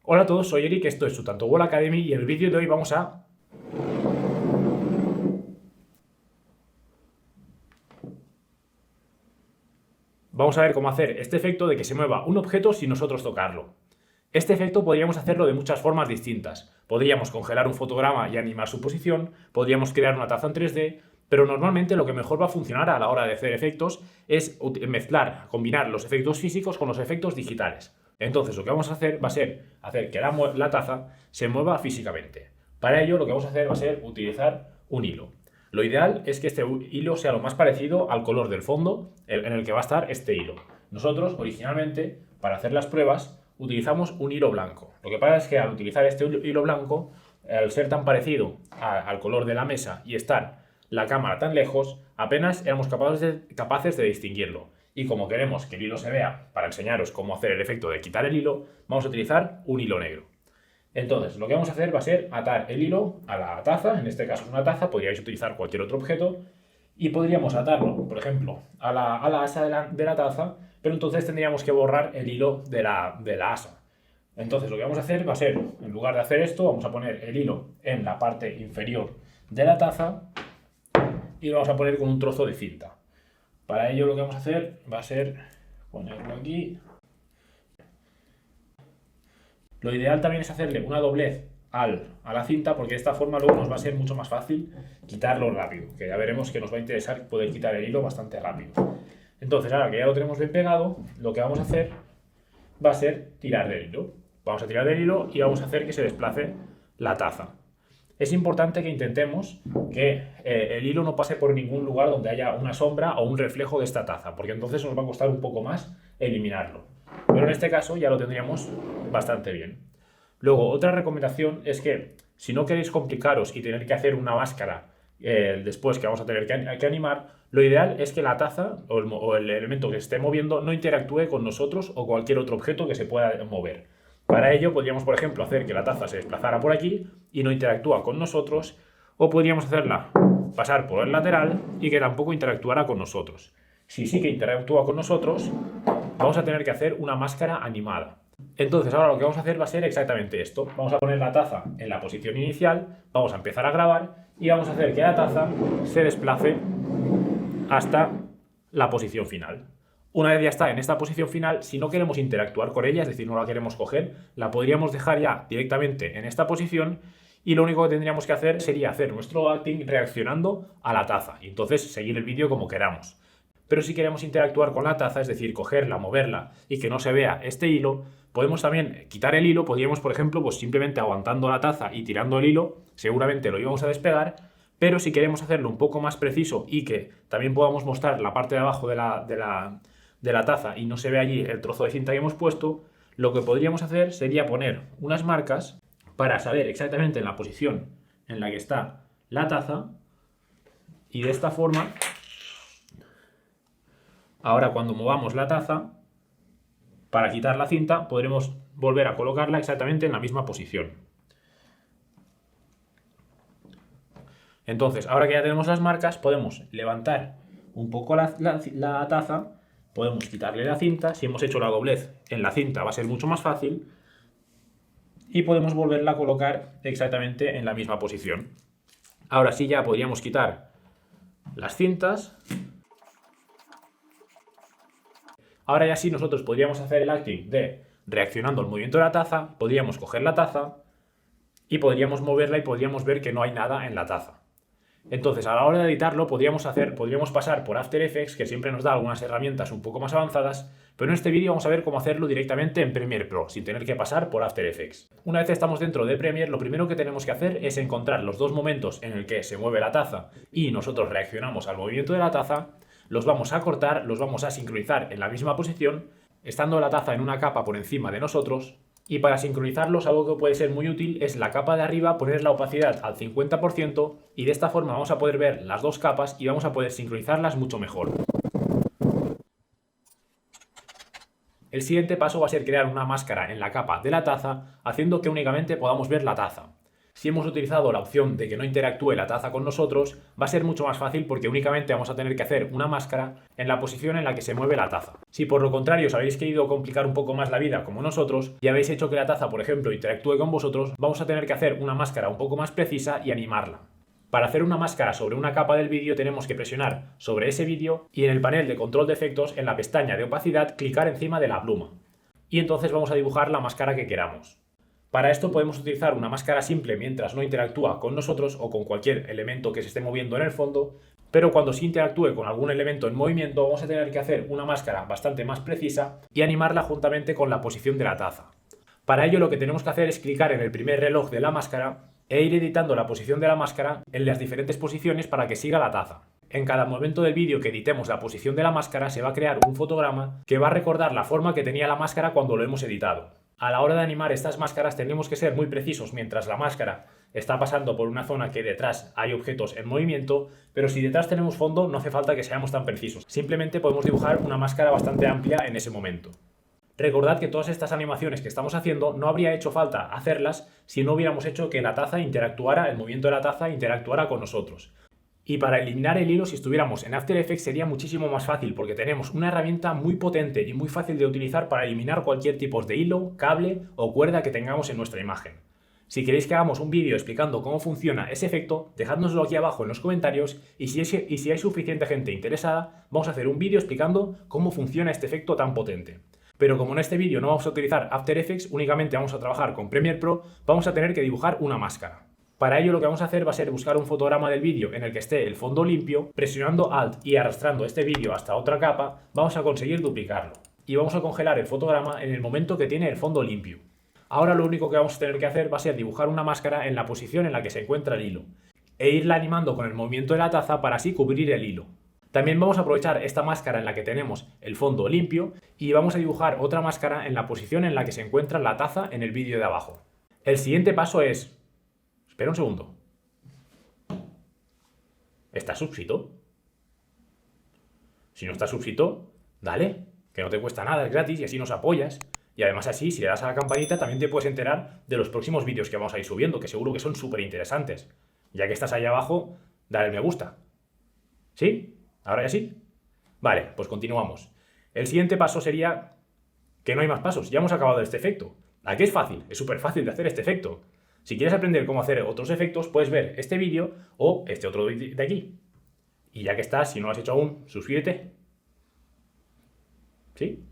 Hola a todos, soy Eric, esto es Tanto World Academy y en el vídeo de hoy vamos a ver cómo hacer este efecto de que se mueva un objeto sin nosotros tocarlo. Este efecto podríamos hacerlo de muchas formas distintas. Podríamos congelar un fotograma y animar su posición, podríamos crear una taza en 3D, pero normalmente lo que mejor va a funcionar a la hora de hacer efectos es combinar los efectos físicos con los efectos digitales. Entonces lo que vamos a hacer va a ser hacer que la taza se mueva físicamente. Para ello lo que vamos a hacer va a ser utilizar un hilo. Lo ideal es que este hilo sea lo más parecido al color del fondo en el que va a estar este hilo. Nosotros, originalmente, para hacer las pruebas, utilizamos un hilo blanco. Lo que pasa es que al utilizar este hilo blanco, al ser tan parecido al color de la mesa y estar la cámara tan lejos, apenas éramos capaces de distinguirlo. Y como queremos que el hilo se vea para enseñaros cómo hacer el efecto de quitar el hilo, vamos a utilizar un hilo negro. Entonces, lo que vamos a hacer va a ser atar el hilo a la taza, en este caso es una taza, podríais utilizar cualquier otro objeto, y podríamos atarlo, por ejemplo, a la asa de la taza, pero entonces tendríamos que borrar el hilo de la asa. Entonces, lo que vamos a hacer va a ser, en lugar de hacer esto, vamos a poner el hilo en la parte inferior de la taza y lo vamos a poner con un trozo de cinta. Para ello, lo que vamos a hacer va a ser ponerlo aquí. Lo ideal también es hacerle una doblez a la cinta porque de esta forma luego nos va a ser mucho más fácil quitarlo rápido, que ya veremos que nos va a interesar poder quitar el hilo bastante rápido. Entonces, ahora que ya lo tenemos bien pegado, lo que vamos a hacer va a ser tirar del hilo. Vamos a tirar del hilo y vamos a hacer que se desplace la taza. Es importante que intentemos que el hilo no pase por ningún lugar donde haya una sombra o un reflejo de esta taza, porque entonces nos va a costar un poco más eliminarlo. Pero en este caso ya lo tendríamos bastante bien. Luego, otra recomendación es que si no queréis complicaros y tener que hacer una máscara después que vamos a tener que animar, lo ideal es que la taza o el elemento que se esté moviendo no interactúe con nosotros o cualquier otro objeto que se pueda mover. Para ello podríamos, por ejemplo, hacer que la taza se desplazara por aquí y no interactúa con nosotros, o podríamos hacerla pasar por el lateral y que tampoco interactuara con nosotros. Si sí que interactúa con nosotros, vamos a tener que hacer una máscara animada. Entonces ahora lo que vamos a hacer va a ser exactamente esto. Vamos a poner la taza en la posición inicial, vamos a empezar a grabar y vamos a hacer que la taza se desplace hasta la posición final. Una vez ya está en esta posición final, si no queremos interactuar con ella, es decir, no la queremos coger, la podríamos dejar ya directamente en esta posición y lo único que tendríamos que hacer sería hacer nuestro acting reaccionando a la taza y entonces seguir el vídeo como queramos. Pero si queremos interactuar con la taza, es decir, cogerla, moverla y que no se vea este hilo, podemos también quitar el hilo, podríamos, por ejemplo, pues simplemente aguantando la taza y tirando el hilo, seguramente lo íbamos a despegar, pero si queremos hacerlo un poco más preciso y que también podamos mostrar la parte de abajo de la taza y no se ve allí el trozo de cinta que hemos puesto, lo que podríamos hacer sería poner unas marcas para saber exactamente en la posición en la que está la taza y de esta forma, ahora cuando movamos la taza, para quitar la cinta podremos volver a colocarla exactamente en la misma posición. Entonces, ahora que ya tenemos las marcas, podemos levantar un poco la taza, podemos quitarle la cinta, si hemos hecho la doblez en la cinta va a ser mucho más fácil, y podemos volverla a colocar exactamente en la misma posición. Ahora sí ya podríamos quitar las cintas. Ahora ya sí nosotros podríamos hacer el acting de reaccionando al movimiento de la taza, podríamos coger la taza y podríamos moverla y podríamos ver que no hay nada en la taza. Entonces, a la hora de editarlo, podríamos pasar por After Effects, que siempre nos da algunas herramientas un poco más avanzadas, pero en este vídeo vamos a ver cómo hacerlo directamente en Premiere Pro, sin tener que pasar por After Effects. Una vez estamos dentro de Premiere, lo primero que tenemos que hacer es encontrar los dos momentos en el que se mueve la taza y nosotros reaccionamos al movimiento de la taza, los vamos a cortar, los vamos a sincronizar en la misma posición, estando la taza en una capa por encima de nosotros. Y para sincronizarlos, algo que puede ser muy útil es la capa de arriba, poner la opacidad al 50% y de esta forma vamos a poder ver las dos capas y vamos a poder sincronizarlas mucho mejor. El siguiente paso va a ser crear una máscara en la capa de la taza, haciendo que únicamente podamos ver la taza. Si hemos utilizado la opción de que no interactúe la taza con nosotros, va a ser mucho más fácil porque únicamente vamos a tener que hacer una máscara en la posición en la que se mueve la taza. Si por lo contrario os habéis querido complicar un poco más la vida como nosotros y habéis hecho que la taza, por ejemplo, interactúe con vosotros, vamos a tener que hacer una máscara un poco más precisa y animarla. Para hacer una máscara sobre una capa del vídeo tenemos que presionar sobre ese vídeo y en el panel de control de efectos, en la pestaña de opacidad, clicar encima de la pluma. Y entonces vamos a dibujar la máscara que queramos. Para esto podemos utilizar una máscara simple mientras no interactúa con nosotros o con cualquier elemento que se esté moviendo en el fondo, pero cuando sí interactúe con algún elemento en movimiento vamos a tener que hacer una máscara bastante más precisa y animarla juntamente con la posición de la taza. Para ello lo que tenemos que hacer es clicar en el primer reloj de la máscara e ir editando la posición de la máscara en las diferentes posiciones para que siga la taza. En cada momento del vídeo que editemos la posición de la máscara se va a crear un fotograma que va a recordar la forma que tenía la máscara cuando lo hemos editado. A la hora de animar estas máscaras tenemos que ser muy precisos mientras la máscara está pasando por una zona que detrás hay objetos en movimiento, pero si detrás tenemos fondo no hace falta que seamos tan precisos. Simplemente podemos dibujar una máscara bastante amplia en ese momento. Recordad que todas estas animaciones que estamos haciendo no habría hecho falta hacerlas si no hubiéramos hecho que la taza interactuara, el movimiento de la taza interactuara con nosotros. Y para eliminar el hilo, si estuviéramos en After Effects, sería muchísimo más fácil porque tenemos una herramienta muy potente y muy fácil de utilizar para eliminar cualquier tipo de hilo, cable o cuerda que tengamos en nuestra imagen. Si queréis que hagamos un vídeo explicando cómo funciona ese efecto, dejádnoslo aquí abajo en los comentarios y si hay suficiente gente interesada, vamos a hacer un vídeo explicando cómo funciona este efecto tan potente. Pero como en este vídeo no vamos a utilizar After Effects, únicamente vamos a trabajar con Premiere Pro, vamos a tener que dibujar una máscara. Para ello lo que vamos a hacer va a ser buscar un fotograma del vídeo en el que esté el fondo limpio, presionando Alt y arrastrando este vídeo hasta otra capa, vamos a conseguir duplicarlo. Y vamos a congelar el fotograma en el momento que tiene el fondo limpio. Ahora lo único que vamos a tener que hacer va a ser dibujar una máscara en la posición en la que se encuentra el hilo, e irla animando con el movimiento de la taza para así cubrir el hilo. También vamos a aprovechar esta máscara en la que tenemos el fondo limpio y vamos a dibujar otra máscara en la posición en la que se encuentra la taza en el vídeo de abajo. El siguiente paso es... Espera un segundo. ¿Estás suscrito? Si no estás suscrito, dale, que no te cuesta nada, es gratis y así nos apoyas. Y además así, si le das a la campanita, también te puedes enterar de los próximos vídeos que vamos a ir subiendo, que seguro que son súper interesantes. Ya que estás ahí abajo, dale el me gusta. ¿Sí? ¿Ahora ya sí? Vale, pues continuamos. El siguiente paso sería que no hay más pasos, ya hemos acabado este efecto. ¿A qué es fácil? Es súper fácil de hacer este efecto. Si quieres aprender cómo hacer otros efectos, puedes ver este vídeo o este otro de aquí. Y ya que estás, si no lo has hecho aún, suscríbete. ¿Sí?